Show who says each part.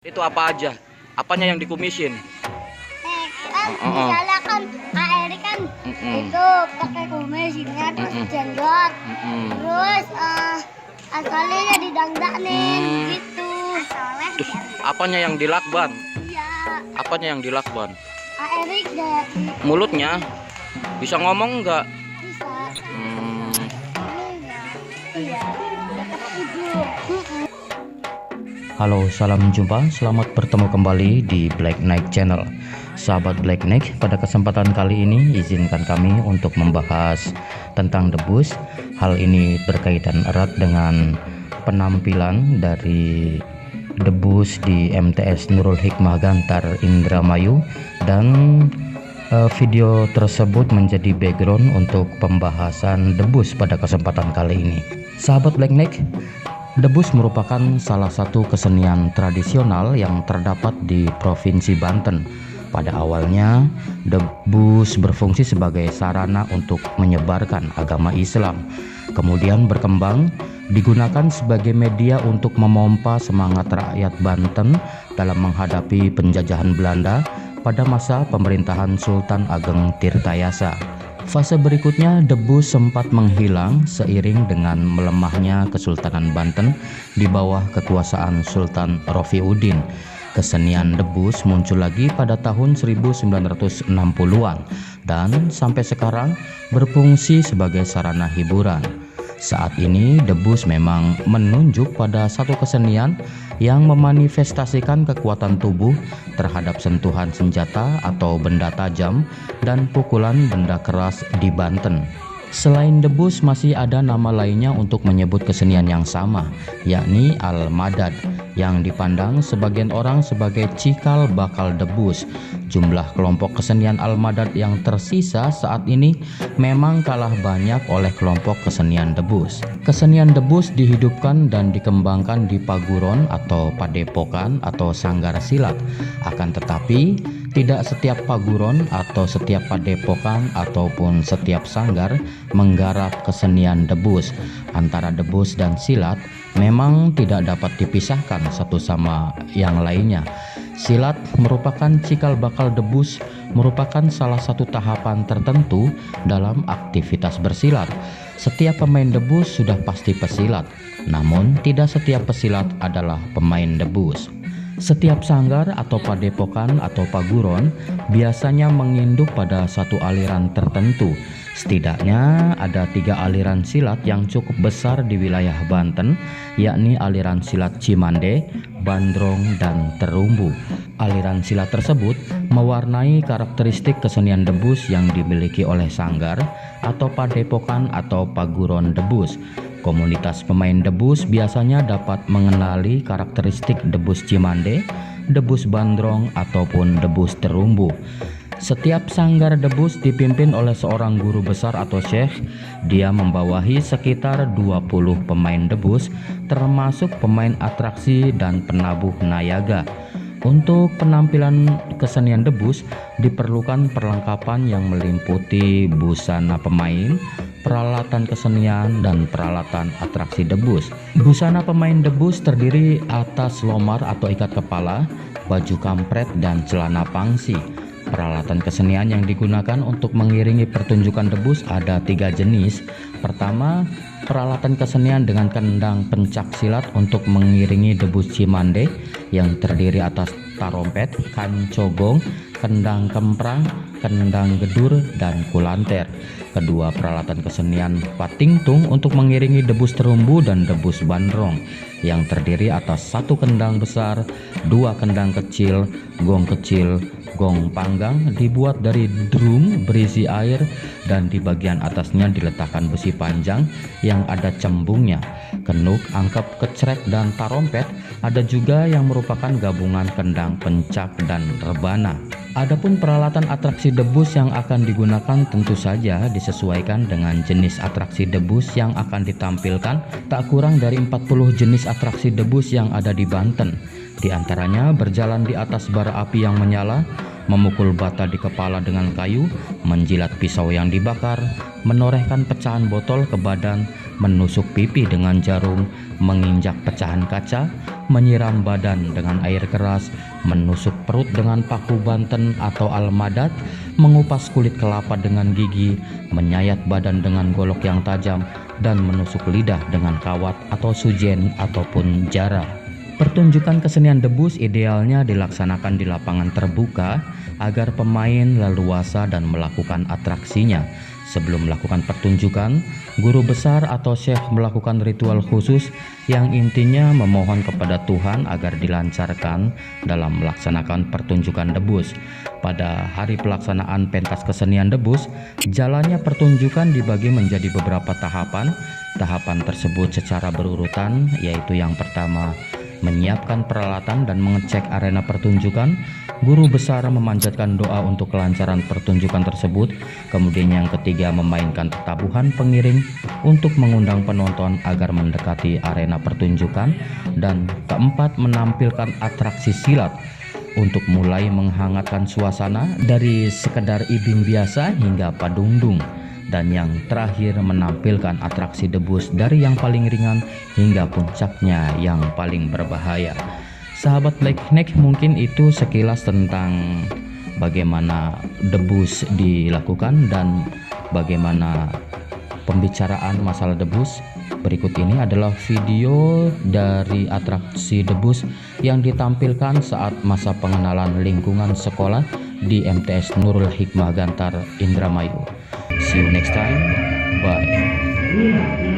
Speaker 1: Itu apa aja? Apanya yang dikumisin?
Speaker 2: Misalnya kan Kak Eri kan itu pakai kumis, ini terus jenggot, terus asalnya didangdanin gitu.
Speaker 1: Terus apanya yang dilakban?
Speaker 2: Iya.
Speaker 1: Apanya yang dilakban?
Speaker 2: Kak Eri deh.
Speaker 1: Mulutnya bisa ngomong nggak?
Speaker 2: Bisa.
Speaker 1: Hmm,
Speaker 2: Iya. Dekat ujung.
Speaker 1: Halo, salam jumpa. Selamat bertemu kembali di Black Knight Channel. Sahabat Black Knight, pada kesempatan kali ini izinkan kami untuk membahas tentang debus. Hal ini berkaitan erat dengan penampilan dari debus di MTS Nurul Hikmah Gantar Indramayu, dan video tersebut menjadi background untuk pembahasan debus pada kesempatan kali ini. Sahabat Black Knight, debus merupakan salah satu kesenian tradisional yang terdapat di Provinsi Banten. Pada awalnya, debus berfungsi sebagai sarana untuk menyebarkan agama Islam. Kemudian berkembang, digunakan sebagai media untuk memompa semangat rakyat Banten dalam menghadapi penjajahan Belanda pada masa pemerintahan Sultan Ageng Tirtayasa. Fase berikutnya, debus sempat menghilang seiring dengan melemahnya Kesultanan Banten di bawah kekuasaan Sultan Rofiuddin. Kesenian debus muncul lagi pada tahun 1960-an dan sampai sekarang berfungsi sebagai sarana hiburan. Saat ini debus memang menunjuk pada satu kesenian yang memanifestasikan kekuatan tubuh terhadap sentuhan senjata atau benda tajam dan pukulan benda keras di Banten. Selain debus, masih ada nama lainnya untuk menyebut kesenian yang sama, yakni Al-Madad, yang dipandang sebagian orang sebagai cikal bakal debus. Jumlah kelompok kesenian Al-Madad yang tersisa saat ini memang kalah banyak oleh kelompok kesenian debus. Kesenian debus dihidupkan dan dikembangkan di paguron atau padepokan atau sanggar silat. Akan tetapi, tidak setiap paguron atau setiap padepokan ataupun setiap sanggar menggarap kesenian debus. Antara debus dan silat memang tidak dapat dipisahkan satu sama yang lainnya. Silat merupakan cikal bakal debus, merupakan salah satu tahapan tertentu dalam aktivitas bersilat. Setiap pemain debus sudah pasti pesilat, namun tidak setiap pesilat adalah pemain debus. Setiap sanggar atau padepokan atau paguron biasanya menginduk pada satu aliran tertentu. Setidaknya ada 3 aliran silat yang cukup besar di wilayah Banten, yakni aliran silat Cimande, Bandrong, dan Terumbu. Aliran silat tersebut mewarnai karakteristik kesenian debus yang dimiliki oleh sanggar atau padepokan atau paguron debus. Komunitas pemain debus biasanya dapat mengenali karakteristik debus Cimande, debus Bandrong, ataupun debus Terumbu. Setiap sanggar debus dipimpin oleh seorang guru besar atau syekh. Dia membawahi sekitar 20 pemain debus, termasuk pemain atraksi dan penabuh nayaga. Untuk penampilan kesenian debus diperlukan perlengkapan yang meliputi busana pemain, peralatan kesenian, dan peralatan atraksi debus. Busana pemain debus terdiri atas lomar atau ikat kepala, baju kampret, dan celana pangsi. Peralatan kesenian yang digunakan untuk mengiringi pertunjukan debus ada 3 jenis. Pertama, peralatan kesenian dengan kendang pencak silat untuk mengiringi debus Cimande yang terdiri atas tarompet, kancogong, kendang kemprang, kendang gedur, dan kulanter. Kedua, peralatan kesenian patingtung untuk mengiringi debus Terumbu dan debus Bandrong yang terdiri atas 1 kendang besar, 2 kendang kecil, gong panggang dibuat dari drum berisi air, dan di bagian atasnya diletakkan besi panjang yang ada cembungnya. Kenuk, angkep, kecrek, dan tarompet ada juga yang merupakan gabungan kendang pencak dan rebana. Adapun peralatan atraksi debus yang akan digunakan tentu saja disesuaikan dengan jenis atraksi debus yang akan ditampilkan. Tak kurang dari 40 jenis atraksi debus yang ada di Banten. Di antaranya berjalan di atas bara api yang menyala, memukul bata di kepala dengan kayu, menjilat pisau yang dibakar, menorehkan pecahan botol ke badan, menusuk pipi dengan jarum, menginjak pecahan kaca, menyiram badan dengan air keras, menusuk perut dengan paku banten atau almadat, mengupas kulit kelapa dengan gigi, menyayat badan dengan golok yang tajam, dan menusuk lidah dengan kawat atau sujen ataupun jara. Pertunjukan kesenian debus idealnya dilaksanakan di lapangan terbuka agar pemain leluasa dan melakukan atraksinya. Sebelum melakukan pertunjukan, guru besar atau chef melakukan ritual khusus yang intinya memohon kepada Tuhan agar dilancarkan dalam melaksanakan pertunjukan debus. Pada hari pelaksanaan pentas kesenian debus, jalannya pertunjukan dibagi menjadi beberapa tahapan. Tahapan tersebut secara berurutan, yaitu yang pertama, menyiapkan peralatan dan mengecek arena pertunjukan. Guru besar memanjatkan doa untuk kelancaran pertunjukan tersebut. Kemudian yang ketiga, memainkan tabuhan pengiring untuk mengundang penonton agar mendekati arena pertunjukan. Dan keempat, menampilkan atraksi silat untuk mulai menghangatkan suasana dari sekedar ibing biasa hingga padungdung. Dan yang terakhir, menampilkan atraksi debus dari yang paling ringan hingga puncaknya yang paling berbahaya. Sahabat Black Neck, mungkin itu sekilas tentang bagaimana debus dilakukan dan bagaimana pembicaraan masalah debus. Berikut ini adalah video dari atraksi debus yang ditampilkan saat masa pengenalan lingkungan sekolah di MTS Nurul Hikmah Gantar, Indramayu. See you next time. Bye.